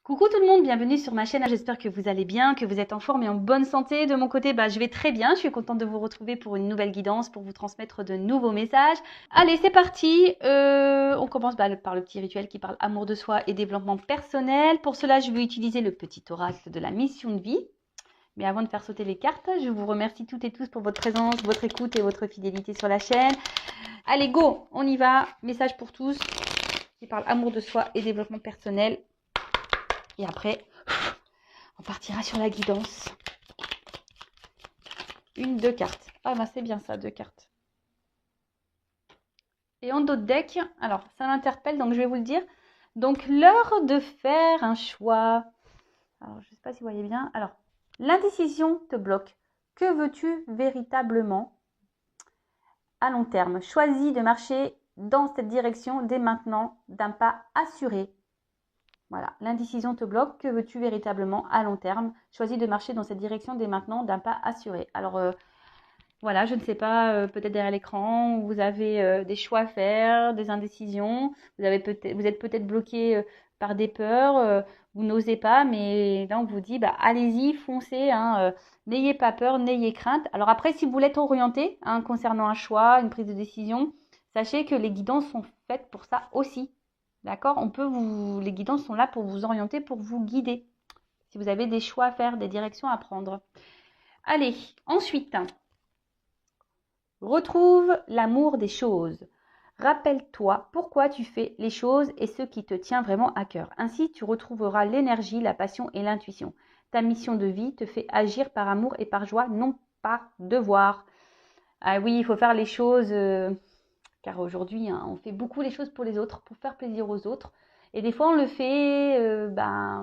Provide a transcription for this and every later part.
Coucou tout le monde, bienvenue sur ma chaîne. J'espère que vous allez bien, que vous êtes en forme et en bonne santé. De mon côté, je vais très bien. Je suis contente de vous retrouver pour une nouvelle guidance, pour vous transmettre de nouveaux messages. Allez, c'est parti. On commence par le petit rituel qui parle amour de soi et développement personnel. Pour cela, je vais utiliser le petit oracle de la mission de vie. Mais avant de faire sauter les cartes, je vous remercie toutes et tous pour votre présence, votre écoute et votre fidélité sur la chaîne. Allez, go, on y va. Message pour tous qui parle amour de soi et développement personnel. Et après, on partira sur la guidance. Deux cartes. Ah c'est bien ça, 2 cartes. Et en dos de deck, alors ça m'interpelle, donc je vais vous le dire. Donc l'heure de faire un choix. Alors je ne sais pas si vous voyez bien. Alors, l'indécision te bloque. Que veux-tu véritablement à long terme? Choisis de marcher dans cette direction dès maintenant, d'un pas assuré. Voilà, l'indécision te bloque. Que veux-tu véritablement à long terme? Choisis de marcher dans cette direction dès maintenant d'un pas assuré. Alors, voilà, je ne sais pas, peut-être derrière l'écran, vous avez des choix à faire, des indécisions. Vous êtes peut-être bloqué par des peurs, vous n'osez pas, mais là, on vous dit, allez-y, foncez, n'ayez pas peur, n'ayez crainte. Alors après, si vous voulez être orienté concernant un choix, une prise de décision, sachez que les guidances sont faites pour ça aussi. D'accord? Les guidances sont là pour vous orienter, pour vous guider. Si vous avez des choix à faire, des directions à prendre. Allez, ensuite, retrouve l'amour des choses. Rappelle-toi pourquoi tu fais les choses et ce qui te tient vraiment à cœur. Ainsi, tu retrouveras l'énergie, la passion et l'intuition. Ta mission de vie te fait agir par amour et par joie, non par devoir. Ah oui, il faut faire les choses... car aujourd'hui, on fait beaucoup les choses pour les autres, pour faire plaisir aux autres. Et des fois, on le fait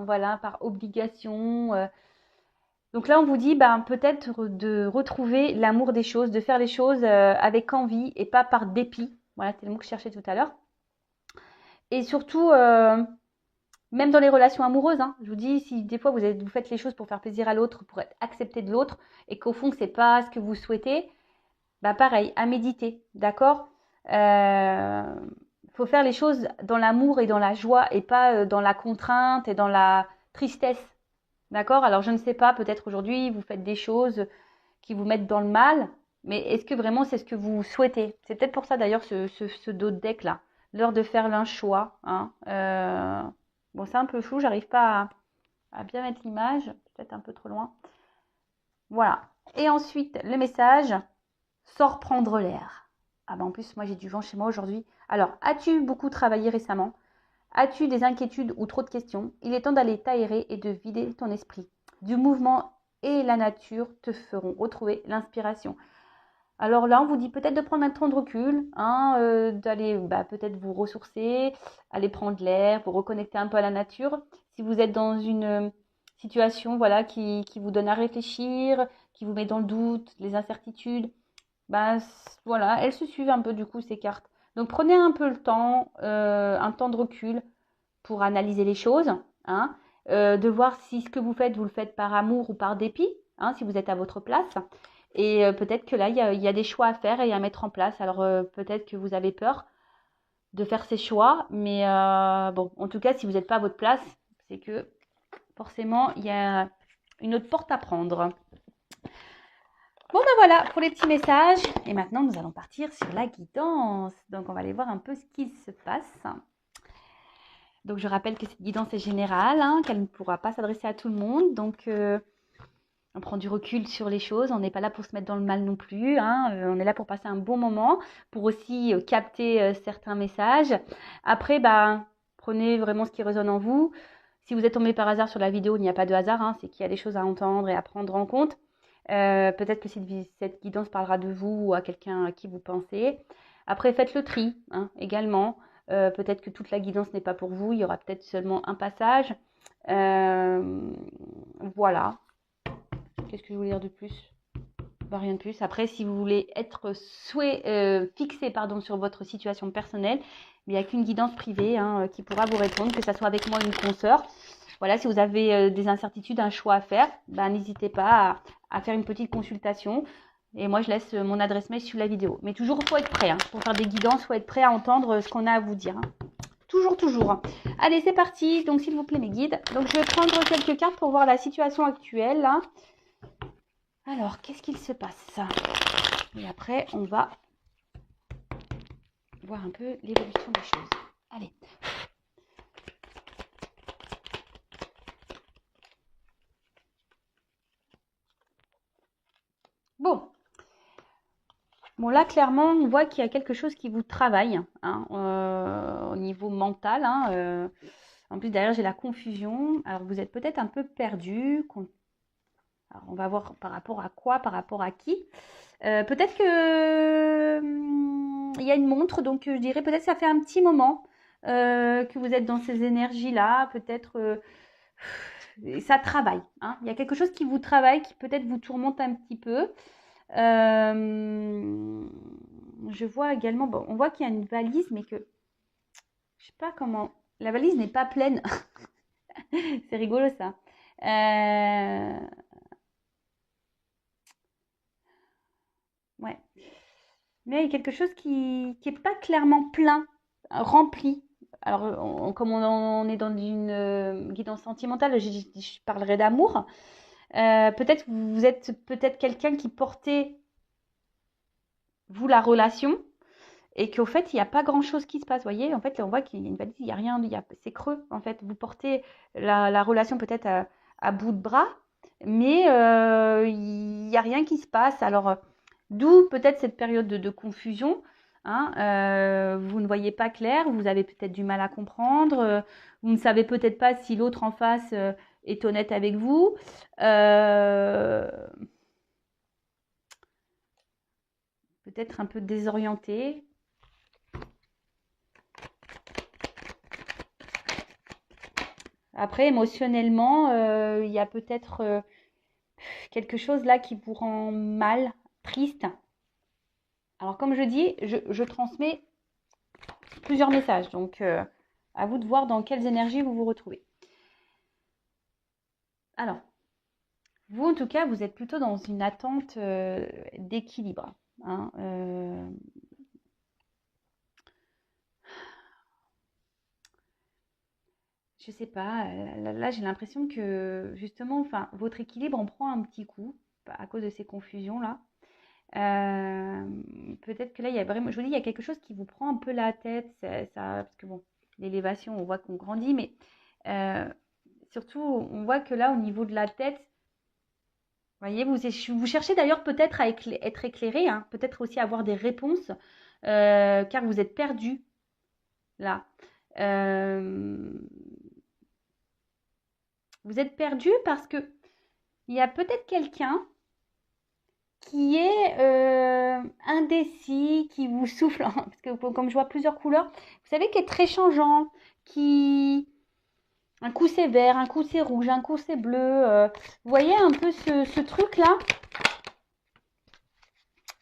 voilà, par obligation. Donc là, on vous dit peut-être de retrouver l'amour des choses, de faire les choses avec envie et pas par dépit. Voilà, c'est le mot que je cherchais tout à l'heure. Et surtout, même dans les relations amoureuses, je vous dis, si des fois vous faites les choses pour faire plaisir à l'autre, pour être accepté de l'autre, et qu'au fond, c'est pas ce que vous souhaitez, pareil, à méditer, d'accord? Faut faire les choses dans l'amour et dans la joie et pas dans la contrainte et dans la tristesse. D'accord? Alors, je ne sais pas, peut-être aujourd'hui, vous faites des choses qui vous mettent dans le mal, mais est-ce que vraiment c'est ce que vous souhaitez? C'est peut-être pour ça d'ailleurs ce dos de deck-là. L'heure de faire l'un choix. Bon, c'est un peu flou, j'arrive pas à bien mettre l'image, peut-être un peu trop loin. Voilà. Et ensuite, le message, sors prendre l'air. En plus, moi j'ai du vent chez moi aujourd'hui. Alors, as-tu beaucoup travaillé récemment? As-tu des inquiétudes ou trop de questions? Il est temps d'aller t'aérer et de vider ton esprit. Du mouvement et la nature te feront retrouver l'inspiration. Alors là, on vous dit peut-être de prendre un temps de recul, d'aller peut-être vous ressourcer, aller prendre l'air, vous reconnecter un peu à la nature. Si vous êtes dans une situation qui vous donne à réfléchir, qui vous met dans le doute, les incertitudes, voilà, elles se suivent un peu du coup ces cartes. Donc prenez un peu le temps, un temps de recul pour analyser les choses, de voir si ce que vous le faites par amour ou par dépit, si vous êtes à votre place. Et peut-être que là, il y a des choix à faire et à mettre en place. Alors peut-être que vous avez peur de faire ces choix, mais bon, en tout cas, si vous n'êtes pas à votre place, c'est que forcément, il y a une autre porte à prendre. Bon voilà pour les petits messages. Et maintenant, nous allons partir sur la guidance. Donc, on va aller voir un peu ce qui se passe. Donc, je rappelle que cette guidance est générale, qu'elle ne pourra pas s'adresser à tout le monde. Donc, on prend du recul sur les choses. On n'est pas là pour se mettre dans le mal non plus. On est là pour passer un bon moment, pour aussi capter certains messages. Après, prenez vraiment ce qui résonne en vous. Si vous êtes tombé par hasard sur la vidéo, il n'y a pas de hasard. C'est qu'il y a des choses à entendre et à prendre en compte. Peut-être que cette guidance parlera de vous ou à quelqu'un à qui vous pensez. Après, faites le tri également. Peut-être que toute la guidance n'est pas pour vous. Il y aura peut-être seulement un passage. Voilà. Qu'est-ce que je voulais dire de plus? Rien de plus. Après, si vous voulez être fixé sur votre situation personnelle, il n'y a qu'une guidance privée qui pourra vous répondre, que ce soit avec moi ou une consoeur. Voilà, si vous avez des incertitudes, un choix à faire, n'hésitez pas à faire une petite consultation. Et moi, je laisse mon adresse mail sous la vidéo. Mais toujours, il faut être prêt. Pour faire des guidances, il faut être prêt à entendre ce qu'on a à vous dire. Toujours, toujours. Allez, c'est parti. Donc, s'il vous plaît, mes guides. Donc, je vais prendre quelques cartes pour voir la situation actuelle. Là. Alors, qu'est-ce qu'il se passe? Et après, on va voir un peu l'évolution des choses. Allez. Bon. Bon, là, clairement, on voit qu'il y a quelque chose qui vous travaille hein, au niveau mental. Hein, en plus, derrière, j'ai la confusion. Alors, vous êtes peut-être un peu perdu. Alors, on va voir par rapport à quoi, par rapport à qui. Peut-être que il y a une montre, donc je dirais peut-être que ça fait un petit moment que vous êtes dans ces énergies-là. Peut-être ça travaille. Hein. Il y a quelque chose qui vous travaille, qui peut-être vous tourmente un petit peu. Je vois également, bon, on voit qu'il y a une valise, mais que je sais pas comment. La valise n'est pas pleine. C'est rigolo ça. Ouais. Mais il y a quelque chose qui est pas clairement plein, rempli. Alors, comme on est dans une guidance sentimentale, je parlerai d'amour. Peut-être vous êtes peut-être quelqu'un qui portait, vous, la relation, et qu'au fait, il n'y a pas grand-chose qui se passe. Vous voyez, en fait, on voit qu'il y a une valise, il n'y a rien, c'est creux. En fait, vous portez la relation peut-être à bout de bras, mais il n'y a rien qui se passe. Alors, d'où peut-être cette période de confusion. Hein, vous ne voyez pas clair, vous avez peut-être du mal à comprendre, vous ne savez peut-être pas si l'autre en face est honnête avec vous. Peut-être un peu désorienté. Après, émotionnellement, il y a peut-être quelque chose là qui vous rend mal, triste. Alors, comme je dis, je transmets plusieurs messages. Donc, à vous de voir dans quelles énergies vous vous retrouvez. Alors, vous, en tout cas, vous êtes plutôt dans une attente d'équilibre. Hein, je sais pas, là j'ai l'impression que justement, enfin, votre équilibre en prend un petit coup à cause de ces confusions-là. Peut-être que là, il y a vraiment, je vous dis, il y a quelque chose qui vous prend un peu la tête, parce que bon, l'élévation, on voit qu'on grandit, mais surtout, on voit que là, au niveau de la tête, vous voyez, vous cherchez d'ailleurs peut-être à être éclairé, hein, peut-être aussi avoir des réponses, car vous êtes perdu là. Euh, vous êtes perdu parce que il y a peut-être quelqu'un qui est indécis, qui vous souffle, parce que comme je vois plusieurs couleurs, vous savez, qui est très changeant, qui... Un coup c'est vert, un coup c'est rouge, un coup c'est bleu. Vous voyez un peu ce truc-là?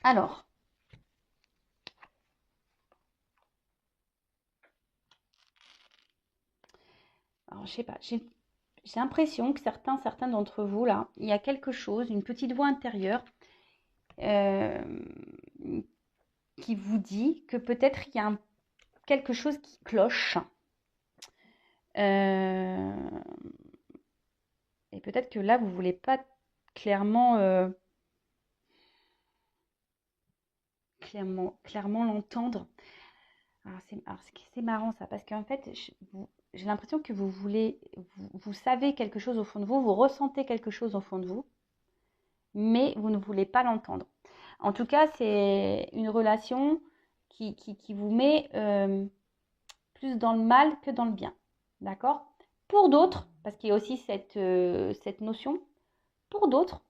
Alors, je sais pas, j'ai l'impression que certains d'entre vous, là, il y a quelque chose, une petite voix intérieure euh, qui vous dit que peut-être il y a quelque chose qui cloche. Euh, et peut-être que là, vous voulez pas clairement, clairement l'entendre. C'est marrant ça, parce qu'en fait, j'ai l'impression que vous voulez, vous savez quelque chose au fond de vous, vous ressentez quelque chose au fond de vous, mais vous ne voulez pas l'entendre. En tout cas, c'est une relation qui vous met plus dans le mal que dans le bien. D'accord? Pour d'autres, parce qu'il y a aussi cette notion, pour d'autres,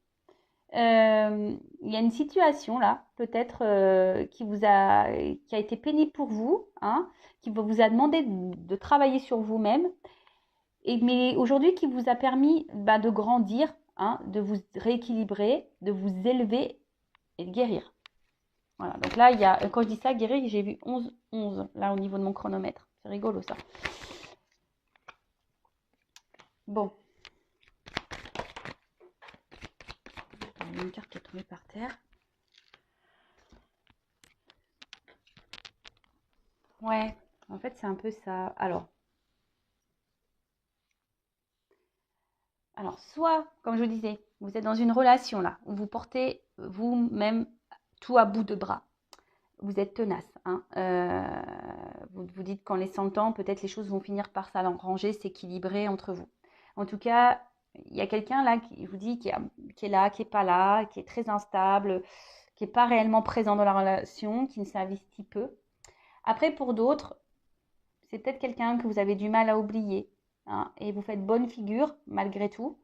il y a une situation là, peut-être qui a été pénible pour vous, hein, qui vous a demandé de travailler sur vous-même, mais aujourd'hui qui vous a permis de grandir, hein, de vous rééquilibrer, de vous élever et de guérir. Voilà, donc là, quand je dis ça, guérir, j'ai vu 11 là au niveau de mon chronomètre. C'est rigolo ça. Bon. Il y a une carte qui est tombée par terre. Ouais, En fait, c'est un peu ça. Alors, soit, comme je vous disais, vous êtes dans une relation là, où vous portez vous-même tout à bout de bras. Vous êtes tenace. Hein. Vous vous dites qu'en laissant le temps, peut-être les choses vont finir par s'arranger, s'équilibrer entre vous. En tout cas, il y a quelqu'un là qui je vous dit qui est là, qui est pas là, qui est très instable, qui n'est pas réellement présent dans la relation, qui ne s'investit peu. Après, pour d'autres, c'est peut-être quelqu'un que vous avez du mal à oublier. Hein, et vous faites bonne figure malgré tout.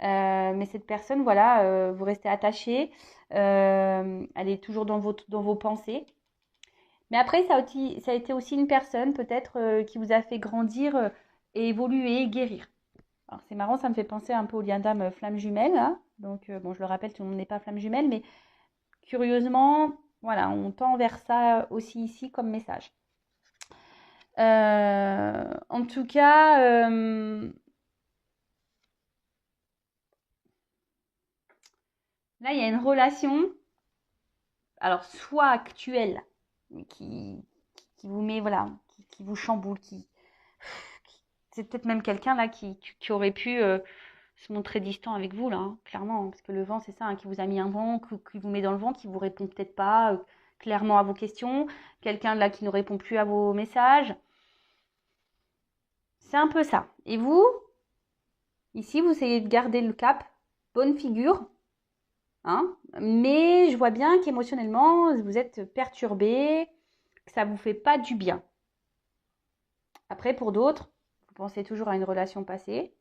Mais cette personne, voilà, vous restez attaché. Elle est toujours dans vos pensées. Mais après, ça a été aussi une personne peut-être qui vous a fait grandir et évoluer, guérir. Alors c'est marrant, ça me fait penser un peu au lien d'âme flamme jumelle. Hein. Donc bon, je le rappelle, tout le monde n'est pas flamme jumelle, mais curieusement, voilà, on tend vers ça aussi ici comme message. En tout cas, là, il y a une relation, alors soit actuelle, mais qui vous met, voilà, qui vous chamboule, c'est peut-être même quelqu'un là qui aurait pu se montrer distant avec vous, là, hein, clairement, hein, parce que le vent, c'est ça, hein, qui vous a mis un vent, qui vous met dans le vent, qui vous répond peut-être pas clairement à vos questions, quelqu'un là qui ne répond plus à vos messages. C'est un peu ça. Et vous, ici, vous essayez de garder le cap, bonne figure, hein, mais je vois bien qu'émotionnellement, vous êtes perturbé, que ça vous fait pas du bien. Après, pour d'autres, vous pensez toujours à une relation passée,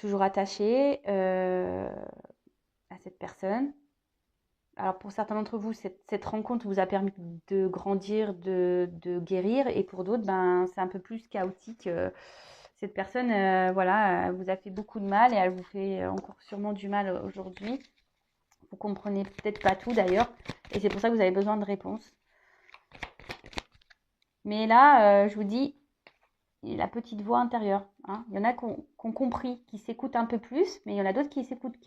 toujours attaché à cette personne. Alors pour certains d'entre vous, cette rencontre vous a permis de grandir, de guérir, et pour d'autres, ben, c'est un peu plus chaotique. Cette personne, voilà, elle vous a fait beaucoup de mal et elle vous fait encore sûrement du mal aujourd'hui. Vous comprenez peut-être pas tout d'ailleurs, et c'est pour ça que vous avez besoin de réponses. Mais là, je vous dis, la petite voix intérieure. Hein. Il y en a qui ont compris, qui s'écoutent un peu plus, mais il y en a d'autres qui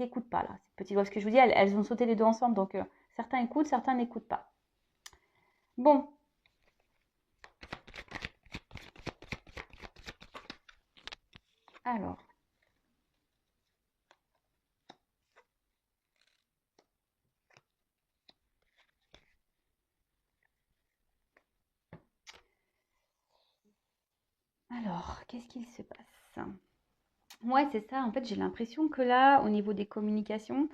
écoutent pas là. Cette petite voix, parce que je vous dis, elles ont sauté les deux ensemble, donc certains écoutent, certains n'écoutent pas. Bon. Alors. Qu'est-ce qu'il se passe? Ouais, c'est ça. En fait, j'ai l'impression que là, au niveau des communications,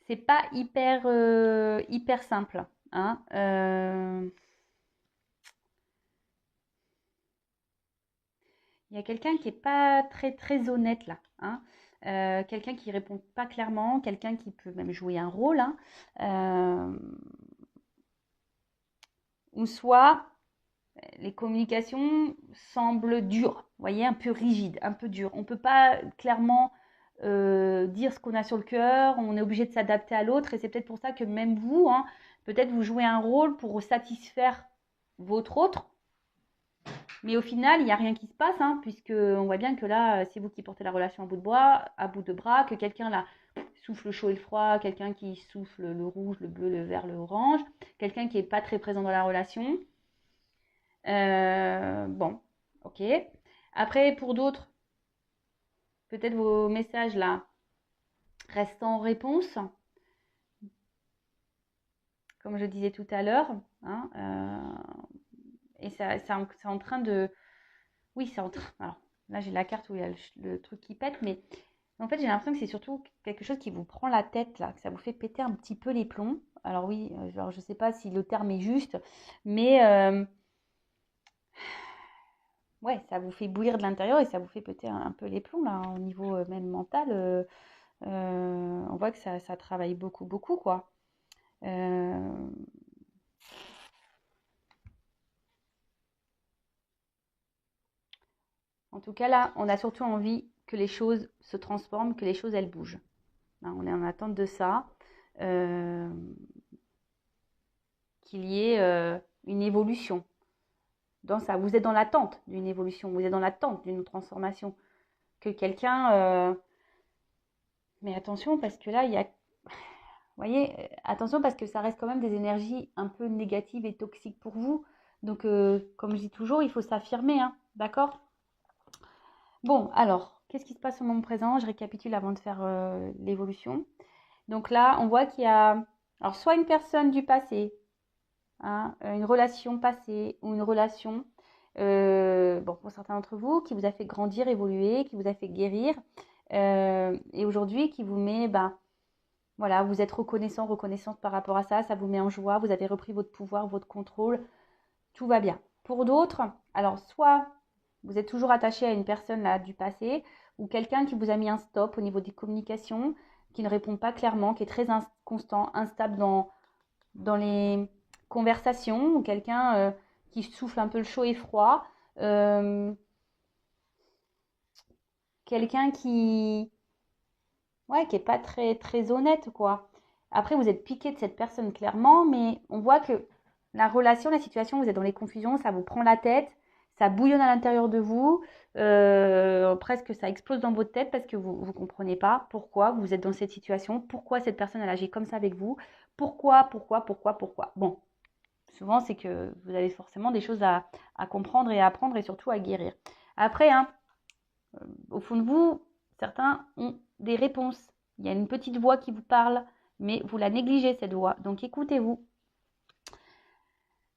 c'est pas hyper simple. Hein. Il y a quelqu'un qui est pas très honnête là. Hein. Quelqu'un qui répond pas clairement, quelqu'un qui peut même jouer un rôle. Hein. Ou soit les communications semblent dures, vous voyez, un peu rigides, un peu dures. On ne peut pas clairement dire ce qu'on a sur le cœur, on est obligé de s'adapter à l'autre, et c'est peut-être pour ça que même vous, hein, peut-être vous jouez un rôle pour satisfaire votre autre, mais au final, il n'y a rien qui se passe, hein, puisque on voit bien que là, c'est vous qui portez la relation à bout de bras, que quelqu'un là souffle le chaud et le froid, quelqu'un qui souffle le rouge, le bleu, le vert, le orange, quelqu'un qui n'est pas très présent dans la relation. Bon, ok. Après, pour d'autres, peut-être vos messages là restent en réponse, comme je disais tout à l'heure. Hein, et c'est en train de... Oui, c'est en train... Alors, là, j'ai la carte où il y a le truc qui pète, mais en fait, j'ai l'impression que c'est surtout quelque chose qui vous prend la tête, là, que ça vous fait péter un petit peu les plombs. Alors oui, alors, je ne sais pas si le terme est juste, mais... ouais, ça vous fait bouillir de l'intérieur et ça vous fait péter un peu les plombs, là, au niveau même mental. On voit que ça travaille beaucoup, quoi. Euh, En tout cas, là, on a surtout envie que les choses se transforment, que les choses, elles bougent. Hein, on est en attente de ça. Euh, Qu'il y ait une évolution dans ça. Vous êtes dans l'attente d'une évolution, vous êtes dans l'attente d'une transformation. Que quelqu'un... Mais attention, parce que là, il y a... Vous voyez, attention parce que ça reste quand même des énergies un peu négatives et toxiques pour vous. Donc, comme je dis toujours, il faut s'affirmer, hein, d'accord? Bon, alors, qu'est-ce qui se passe au moment présent? Je récapitule avant de faire l'évolution. Donc là, on voit qu'il y a, alors, soit une personne du passé, hein, une relation passée ou une relation, bon, pour certains d'entre vous, qui vous a fait grandir, évoluer, qui vous a fait guérir, et aujourd'hui qui vous met, ben, voilà, vous êtes reconnaissant, reconnaissante par rapport à ça, ça vous met en joie, vous avez repris votre pouvoir, votre contrôle, tout va bien. Pour d'autres, alors soit vous êtes toujours attaché à une personne là du passé ou quelqu'un qui vous a mis un stop au niveau des communications, qui ne répond pas clairement, qui est très inconstant, instable dans les conversations, ou quelqu'un qui souffle un peu le chaud et froid, euh, quelqu'un ouais, qui est pas très très honnête quoi. Après, vous êtes piqué de cette personne clairement, mais on voit que la relation, la situation, vous êtes dans les confusions, ça vous prend la tête, ça bouillonne à l'intérieur de vous, presque ça explose dans votre tête parce que vous ne comprenez pas pourquoi vous êtes dans cette situation, pourquoi cette personne elle agit comme ça avec vous, pourquoi. Bon, souvent c'est que vous avez forcément des choses à comprendre et à apprendre et surtout à guérir. Après, hein, au fond de vous, certains ont des réponses. Il y a une petite voix qui vous parle, mais vous la négligez cette voix. Donc écoutez-vous.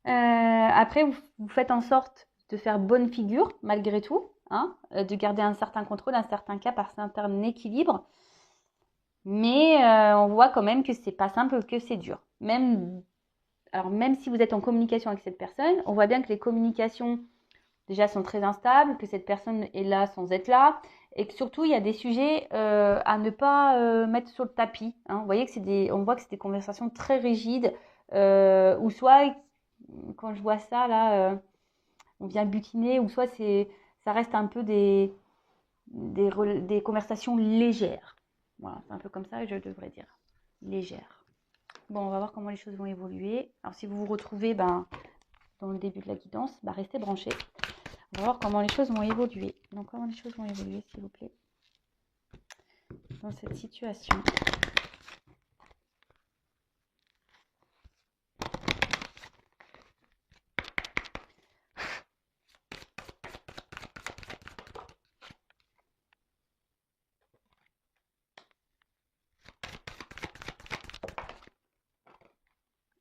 Après, vous faites en sorte de faire bonne figure malgré tout, hein, de garder un certain contrôle, un certain cap, un certain équilibre. Mais on voit quand même que c'est pas simple, que c'est dur. Alors même si vous êtes en communication avec cette personne, on voit bien que les communications déjà sont très instables, que cette personne est là sans être là, et que surtout il y a des sujets à ne pas mettre sur le tapis, hein. Vous voyez que on voit que c'est des conversations très rigides, ou soit quand je vois ça là, on vient butiner, ou soit ça reste un peu des conversations légères. Voilà, c'est un peu comme ça que je devrais dire, légères. Bon, on va voir comment les choses vont évoluer. Alors si vous vous retrouvez dans le début de la guidance, restez branchés. On va voir comment les choses vont évoluer. Donc, comment les choses vont évoluer, s'il vous plaît, dans cette situation.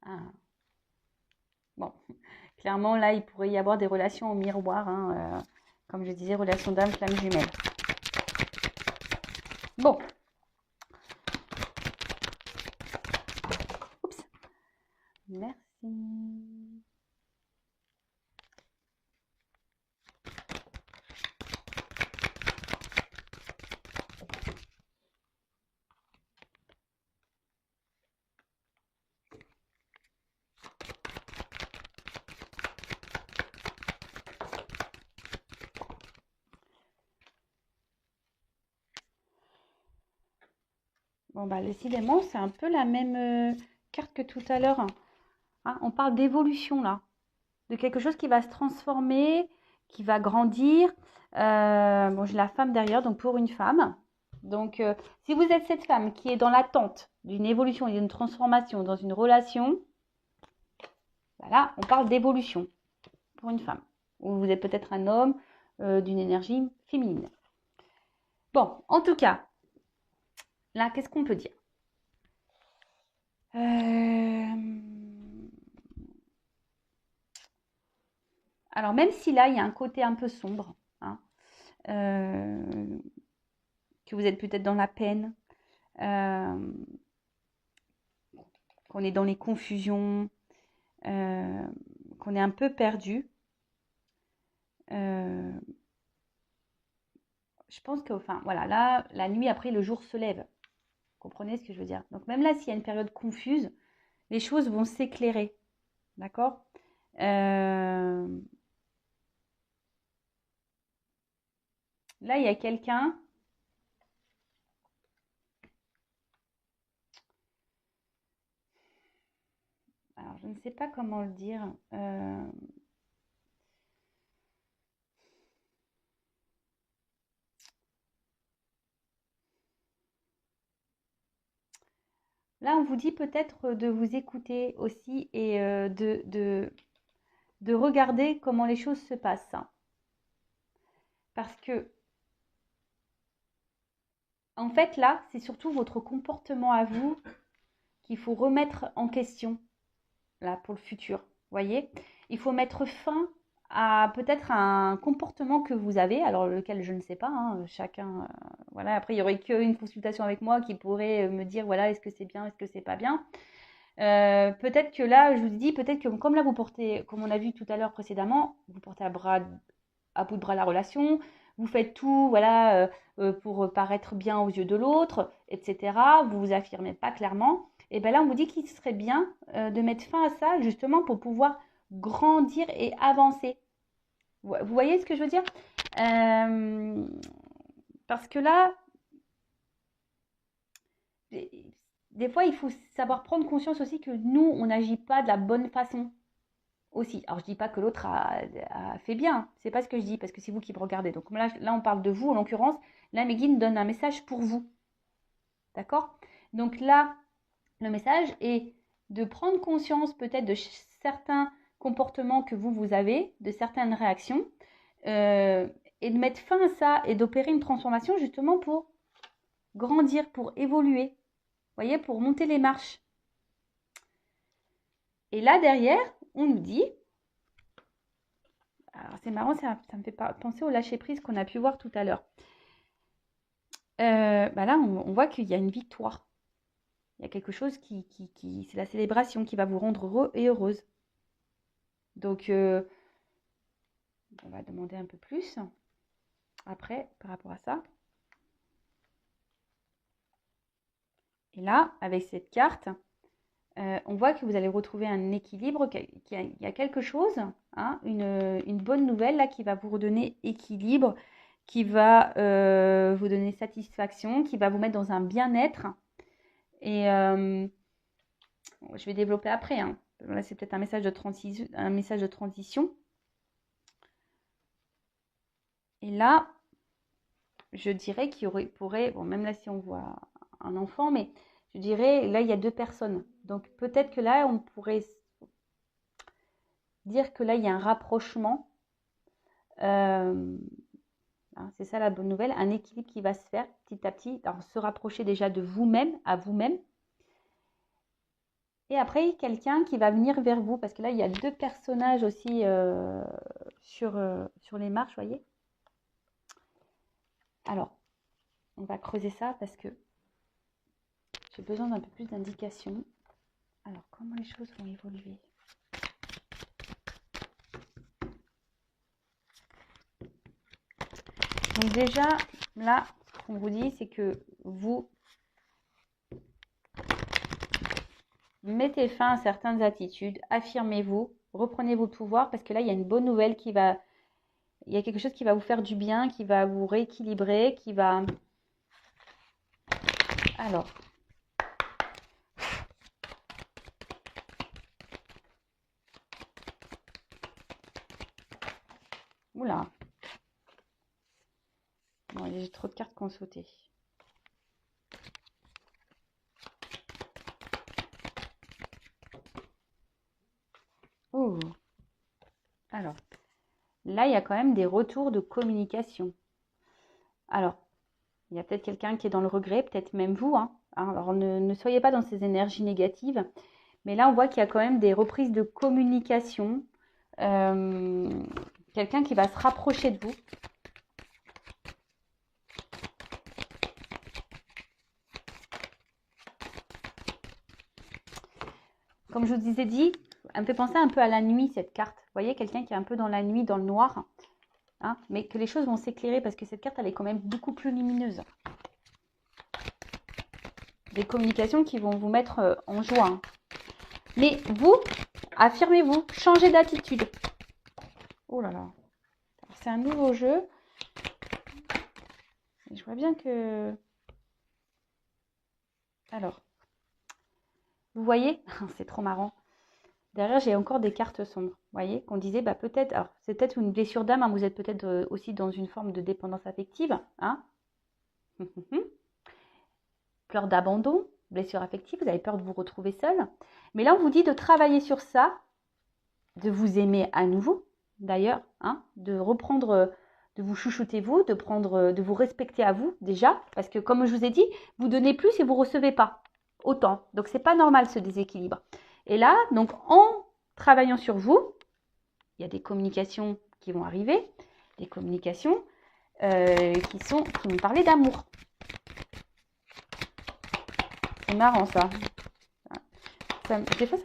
Ah. Bon, clairement, là, il pourrait y avoir des relations en miroir, hein, comme je disais, relation d'âme, flamme jumelle. Bon. Oups. Merci. Bon, décidément, c'est un peu la même carte que tout à l'heure, hein. On parle d'évolution, là. De quelque chose qui va se transformer, qui va grandir. Bon, j'ai la femme derrière, donc pour une femme. Donc, si vous êtes cette femme qui est dans l'attente d'une évolution et d'une transformation dans une relation, voilà, on parle d'évolution pour une femme. Ou vous êtes peut-être un homme d'une énergie féminine. Bon, en tout cas, là, qu'est-ce qu'on peut dire? Alors, même si là, il y a un côté un peu sombre, hein, que vous êtes peut-être dans la peine, qu'on est dans les confusions, qu'on est un peu perdu, je pense que, enfin, voilà, là, la nuit après, le jour se lève. Vous comprenez ce que je veux dire? Donc, même là, s'il y a une période confuse, les choses vont s'éclairer. D'accord? Là, il y a quelqu'un. Alors, je ne sais pas comment le dire. Là, on vous dit peut-être de vous écouter aussi et de regarder comment les choses se passent. Parce que, en fait, là, c'est surtout votre comportement à vous qu'il faut remettre en question, là, pour le futur. Voyez, il faut mettre fin à peut-être un comportement que vous avez, alors lequel je ne sais pas, hein, chacun, voilà, après il n'y aurait qu'une consultation avec moi qui pourrait me dire, voilà, est-ce que c'est bien, est-ce que c'est pas bien. Peut-être que là, je vous dis, peut-être que comme là vous portez, comme on a vu tout à l'heure précédemment, vous portez à bout de bras la relation, vous faites tout, voilà, pour paraître bien aux yeux de l'autre, etc. Vous vous affirmez pas clairement. Et bien là, on vous dit qu'il serait bien de mettre fin à ça, justement, pour pouvoir grandir et avancer. Vous voyez ce que je veux dire? Parce que là, des fois, il faut savoir prendre conscience aussi que nous, on n'agit pas de la bonne façon aussi. Alors, je dis pas que l'autre a fait bien. C'est pas ce que je dis, parce que c'est vous qui me regardez. Donc là, on parle de vous, en l'occurrence. Là, Meguine donne un message pour vous. D'accord? Donc là, le message est de prendre conscience peut-être de certains comportements que vous avez, de certaines réactions, et de mettre fin à ça et d'opérer une transformation justement pour grandir, pour évoluer, vous voyez, pour monter les marches. Et là, derrière, on nous dit, alors c'est marrant, ça me fait penser au lâcher-prise qu'on a pu voir tout à l'heure. Là, on voit qu'il y a une victoire. Il y a quelque chose qui c'est la célébration qui va vous rendre heureux et heureuse. Donc, on va demander un peu plus après par rapport à ça. Et là, avec cette carte, on voit que vous allez retrouver un équilibre, qu'il y a quelque chose, hein, une bonne nouvelle là qui va vous redonner équilibre, qui va vous donner satisfaction, qui va vous mettre dans un bien-être. Et je vais développer après. Hein. Là, c'est peut-être un message de transition. Et là, je dirais qu'il pourrait, bon, même là si on voit un enfant, mais je dirais, là, il y a deux personnes. Donc, peut-être que là, on pourrait dire que là, il y a un rapprochement. C'est ça la bonne nouvelle, un équilibre qui va se faire petit à petit. Alors, se rapprocher déjà de vous-même, à vous-même. Et après, quelqu'un qui va venir vers vous. Parce que là, il y a deux personnages aussi sur les marches, vous voyez. Alors, on va creuser ça parce que j'ai besoin d'un peu plus d'indications. Alors, comment les choses vont évoluer? Donc déjà, là, ce qu'on vous dit, c'est que vous mettez fin à certaines attitudes, affirmez-vous, reprenez vos pouvoirs, parce que là, il y a une bonne nouvelle il y a quelque chose qui va vous faire du bien, qui va vous rééquilibrer, qui va... Alors... Oula. Bon, j'ai trop de cartes qui ont sauté. Oh. Alors, là, il y a quand même des retours de communication. Alors, il y a peut-être quelqu'un qui est dans le regret, peut-être même vous. Hein. Alors, ne soyez pas dans ces énergies négatives. Mais là, on voit qu'il y a quand même des reprises de communication. Quelqu'un qui va se rapprocher de vous. Comme je vous ai dit, elle me fait penser un peu à la nuit, cette carte. Vous voyez, quelqu'un qui est un peu dans la nuit, dans le noir. Hein, mais que les choses vont s'éclairer parce que cette carte, elle est quand même beaucoup plus lumineuse. Des communications qui vont vous mettre en joie. Hein. Mais vous, affirmez-vous, changez d'attitude. Oh là là. C'est un nouveau jeu. Et je vois bien que... Alors, vous voyez, c'est trop marrant. Derrière, j'ai encore des cartes sombres. Vous voyez, qu'on disait, bah peut-être, alors c'est peut-être une blessure d'âme, hein, vous êtes peut-être aussi dans une forme de dépendance affective. Hein. Peur d'abandon, blessure affective, vous avez peur de vous retrouver seul. Mais là, on vous dit de travailler sur ça, de vous aimer à nouveau, d'ailleurs, hein, de reprendre, de vous chouchouter vous, de vous respecter à vous déjà, parce que comme je vous ai dit, vous donnez plus et vous recevez pas autant. Donc c'est pas normal ce déséquilibre. Et là, donc en travaillant sur vous, il y a des communications qui vont arriver, des communications qui vont parler d'amour. C'est marrant ça. Des fois,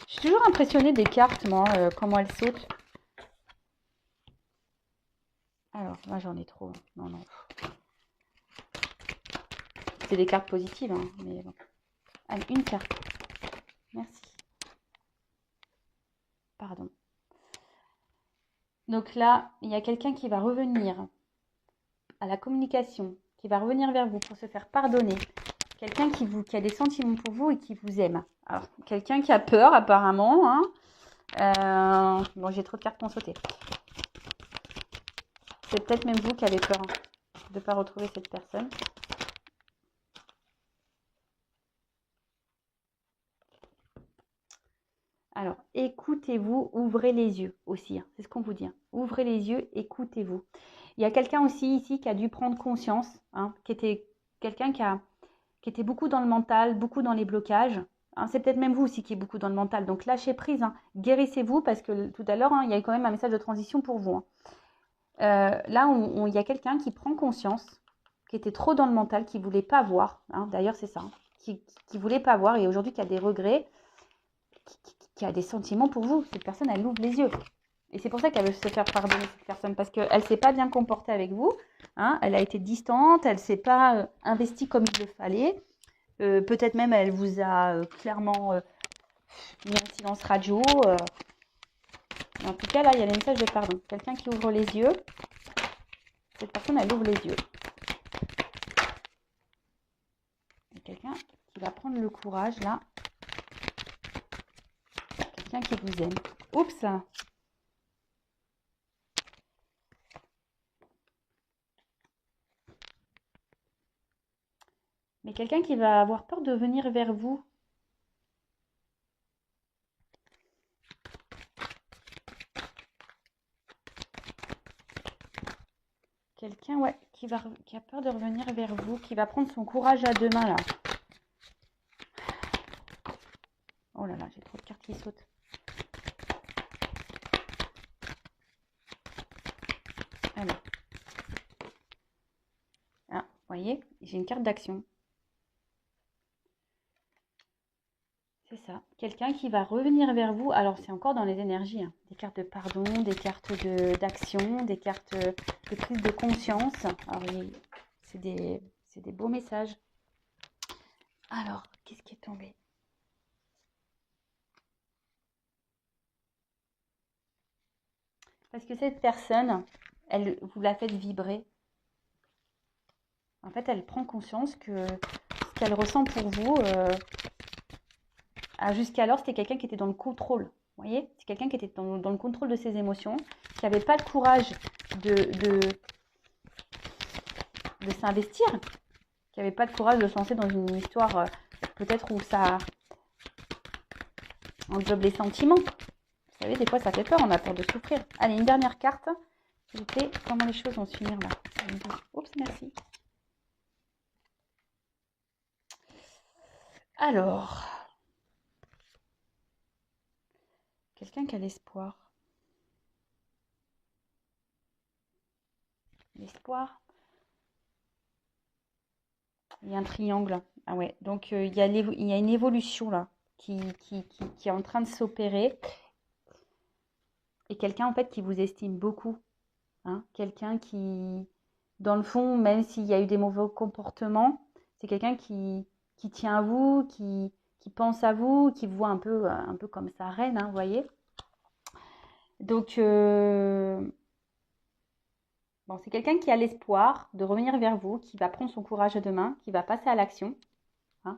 je suis toujours impressionnée des cartes, moi, comment elles sautent. Alors, moi j'en ai trop. Non, non. C'est des cartes positives, hein, mais bon. Allez, une carte. Merci. Pardon. Donc là, il y a quelqu'un qui va revenir à la communication, qui va revenir vers vous pour se faire pardonner. Quelqu'un qui a des sentiments pour vous et qui vous aime. Alors, quelqu'un qui a peur apparemment. Hein. Bon, j'ai trop de cartes qui ont sauté. C'est peut-être même vous qui avez peur de ne pas retrouver cette personne. Alors, écoutez-vous, ouvrez les yeux aussi. Hein, c'est ce qu'on vous dit. Hein. Ouvrez les yeux, écoutez-vous. Il y a quelqu'un aussi ici qui a dû prendre conscience, hein, qui était quelqu'un qui était beaucoup dans le mental, beaucoup dans les blocages. Hein, c'est peut-être même vous aussi qui êtes beaucoup dans le mental. Donc, lâchez prise, hein, guérissez-vous parce que tout à l'heure, hein, il y a eu quand même un message de transition pour vous. Hein. Là, il y a quelqu'un qui prend conscience, qui était trop dans le mental, qui ne voulait pas voir. Hein, d'ailleurs, c'est ça. Hein, qui ne voulait pas voir et aujourd'hui qui a des regrets, qui a des sentiments pour vous. Cette personne, elle ouvre les yeux. Et c'est pour ça qu'elle veut se faire pardonner, cette personne, parce qu'elle ne s'est pas bien comportée avec vous. Hein, elle a été distante, elle ne s'est pas investie comme il le fallait. Peut-être même, elle vous a clairement mis en silence radio. En tout cas, là, il y a le message de pardon. Quelqu'un qui ouvre les yeux. Cette personne, elle ouvre les yeux. Il y a quelqu'un qui va prendre le courage, là. Quelqu'un qui vous aime. Oups! Mais quelqu'un qui va avoir peur de venir vers vous. Quelqu'un, ouais, qui a peur de revenir vers vous, qui va prendre son courage à deux mains, là. Oh là là, j'ai trop de cartes qui sautent. Alors. Ah, vous voyez, j'ai une carte d'action. C'est ça. Quelqu'un qui va revenir vers vous. Alors, c'est encore dans les énergies. Hein. Des cartes de pardon, des cartes d'action, des cartes de prise de conscience. Alors, c'est des beaux messages. Alors, qu'est-ce qui est tombé? Parce que cette personne, vous la faites vibrer. En fait, elle prend conscience que ce qu'elle ressent pour vous, jusqu'alors, c'était quelqu'un qui était dans le contrôle. Vous voyez? C'est quelqu'un qui était dans le contrôle de ses émotions, qui n'avait pas le courage de s'investir, qui n'avait pas le courage de se lancer dans une histoire peut-être où ça englobe les sentiments. Vous savez, des fois, ça fait peur, on a peur de souffrir. Allez, une dernière carte. S'il vous plaît, comment les choses vont se finir là? Oups, merci. Alors, quelqu'un qui a l'espoir. L'espoir. Il y a un triangle. Ah ouais, donc il y a une évolution là qui est en train de s'opérer. Et quelqu'un en fait qui vous estime beaucoup. Hein, quelqu'un qui, dans le fond, même s'il y a eu des mauvais comportements, c'est quelqu'un qui tient à vous, qui pense à vous, qui vous voit un peu comme sa reine, hein, vous voyez. Donc, bon, c'est quelqu'un qui a l'espoir de revenir vers vous, qui va prendre son courage à deux mains, qui va passer à l'action. Hein,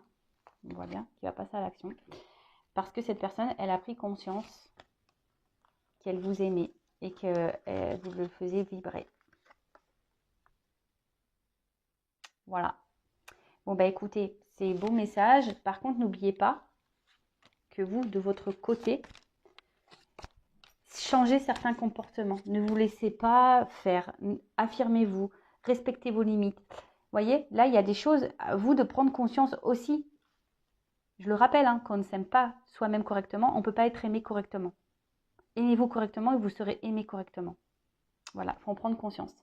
on voit bien, qui va passer à l'action. Parce que cette personne, elle a pris conscience qu'elle vous aimait et que vous le faisiez vibrer. Voilà. Bon, bah écoutez, c'est beau message. Par contre, n'oubliez pas que vous, de votre côté, changez certains comportements. Ne vous laissez pas faire. Affirmez-vous. Respectez vos limites. Vous voyez, là, il y a des choses à vous de prendre conscience aussi. Je le rappelle, hein, quand on ne s'aime pas soi-même correctement, on ne peut pas être aimé correctement. Aimez-vous correctement et vous serez aimé correctement. Voilà, il faut en prendre conscience.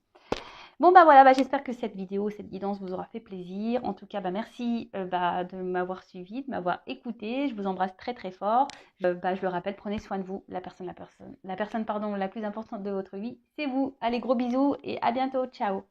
Bon, bah voilà, j'espère que cette vidéo, cette guidance vous aura fait plaisir. En tout cas, merci de m'avoir suivi, de m'avoir écouté. Je vous embrasse très très fort. Je le rappelle, prenez soin de vous. La personne la plus importante de votre vie, c'est vous. Allez, gros bisous et à bientôt. Ciao.